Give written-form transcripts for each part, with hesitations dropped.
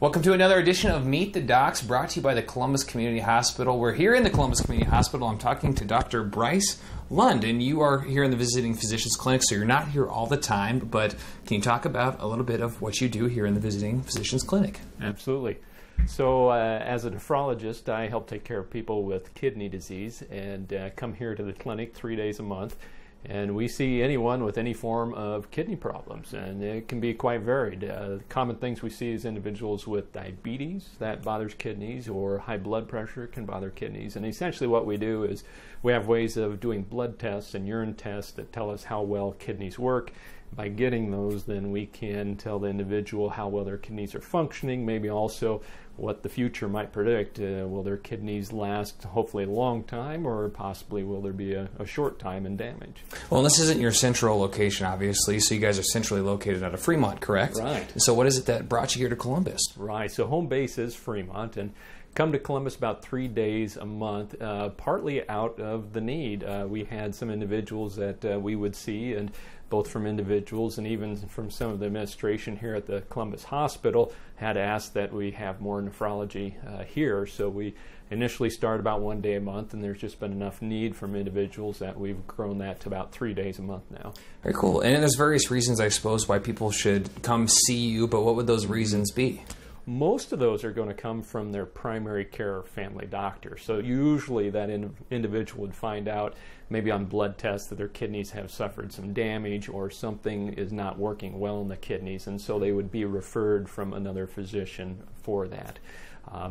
Welcome to another edition of Meet the Docs, brought to you by the Columbus Community Hospital. We're here in the Columbus Community Hospital. I'm talking to Dr. Bryce Lund, and you are here in the Visiting Physicians Clinic, so you're not here all the time, but can you talk about a little bit of what you do here in the Visiting Physicians Clinic? Absolutely. So as a nephrologist, I help take care of people with kidney disease and come here to the clinic 3 days a month. And we see anyone with any form of kidney problems, and it can be quite varied. Common things we see is individuals with diabetes that bothers kidneys, or high blood pressure can bother kidneys. And essentially what we do is we have ways of doing blood tests and urine tests that tell us how well kidneys work. By getting those, then we can tell the individual how well their kidneys are functioning, maybe also what the future might predict. Will their kidneys last hopefully a long time, or possibly will there be a short time in damage? Well, this isn't your central location, obviously, so you guys are centrally located out of Fremont, correct? Right. So what is it that brought you here to Columbus? Right, so home base is Fremont, and come to Columbus about 3 days a month, partly out of the need. We had some individuals that we would see, and both from individuals and even from some of the administration here at the Columbus Hospital had asked that we have more nephrology here. So we initially started about 1 day a month, and there's just been enough need from individuals that we've grown that to about 3 days a month now. Very cool. And there's various reasons, I suppose, why people should come see you, but what would those reasons be? Most of those are going to come from their primary care family doctor. So usually that individual would find out maybe on blood tests that their kidneys have suffered some damage or something is not working well in the kidneys, and so they would be referred from another physician for that.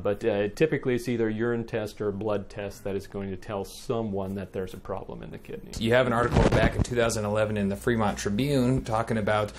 But typically it's either a urine test or a blood test that is going to tell someone that there's a problem in the kidney. You have an article back in 2011 in the Fremont Tribune talking about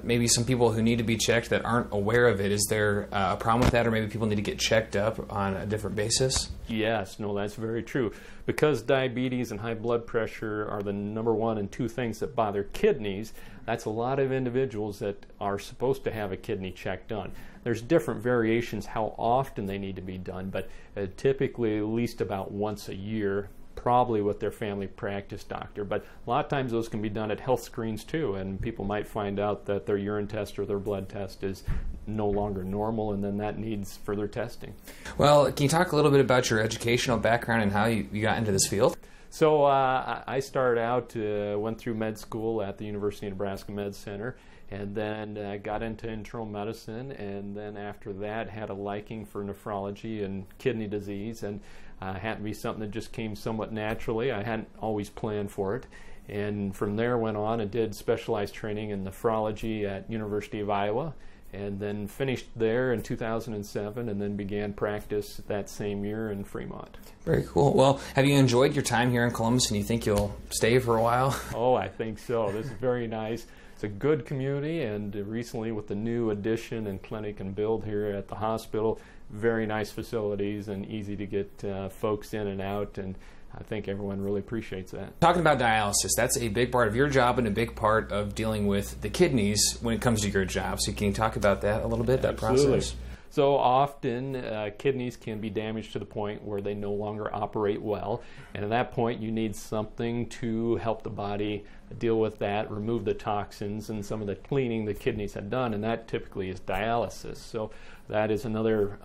maybe some people who need to be checked that aren't aware of it. Is there a problem with that, or maybe people need to get checked up on a different basis? Yes, no, that's very true. Because diabetes and high blood pressure are the number 1 and 2 things that bother kidneys, that's a lot of individuals that are supposed to have a kidney check done. There's different variations how often they need to be done, but typically at least about once a year, probably with their family practice doctor. But a lot of times those can be done at health screens too, and people might find out that their urine test or their blood test is no longer normal, and then that needs further testing. Well, can you talk a little bit about your educational background and how you got into this field? So I started out, went through med school at the University of Nebraska Med Center, and then got into internal medicine, and then after that had a liking for nephrology and kidney disease, and happened to be something that just came somewhat naturally. I hadn't always planned for it, and from there went on and did specialized training in nephrology at University of Iowa, and then finished there in 2007, and then began practice that same year in Fremont. Very cool. Well, have you enjoyed your time here in Columbus, and you think you'll stay for a while? Oh, I think so. This is very nice. It's a good community, and recently with the new addition and clinic and build here at the hospital, very nice facilities and easy to get folks in and out, and I think everyone really appreciates that. Talking about dialysis, that's a big part of your job and a big part of dealing with the kidneys when it comes to your job. So can you talk about that a little bit, that Absolutely. process? So often kidneys can be damaged to the point where they no longer operate well, and at that point you need something to help the body deal with that, remove the toxins and some of the cleaning the kidneys had done, and that typically is dialysis. So that is another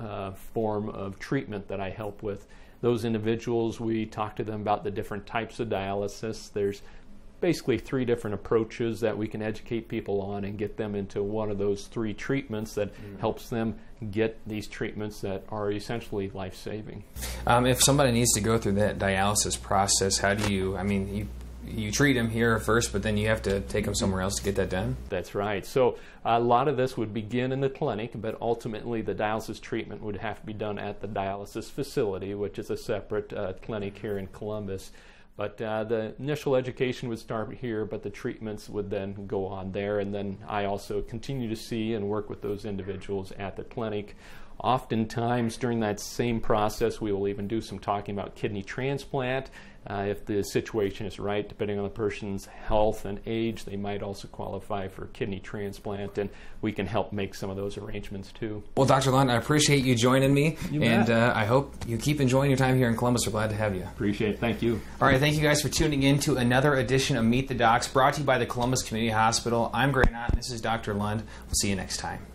form of treatment that I help with. Those individuals, we talk to them about the different types of dialysis. There's basically 3 different approaches that we can educate people on and get them into one of those 3 treatments that helps them get these treatments that are essentially life-saving. If somebody needs to go through that dialysis process, how do you, I mean, you treat them here first, but then you have to take them somewhere else to get that done? That's right. So a lot of this would begin in the clinic, but ultimately the dialysis treatment would have to be done at the dialysis facility, which is a separate clinic here in Columbus. But the initial education would start here, but the treatments would then go on there, and then I also continue to see and work with those individuals at the clinic. Oftentimes during that same process we will even do some talking about kidney transplant. If the situation is right, depending on the person's health and age, they might also qualify for kidney transplant, and we can help make some of those arrangements too. Well, Dr. Lund, I appreciate you joining me, and I hope you keep enjoying your time here in Columbus. We're glad to have you. Appreciate it. Thank you. All right, thank you guys for tuning in to another edition of Meet the Docs, brought to you by the Columbus Community Hospital. I'm Gray Knott, and this is Dr. Lund. We'll see you next time.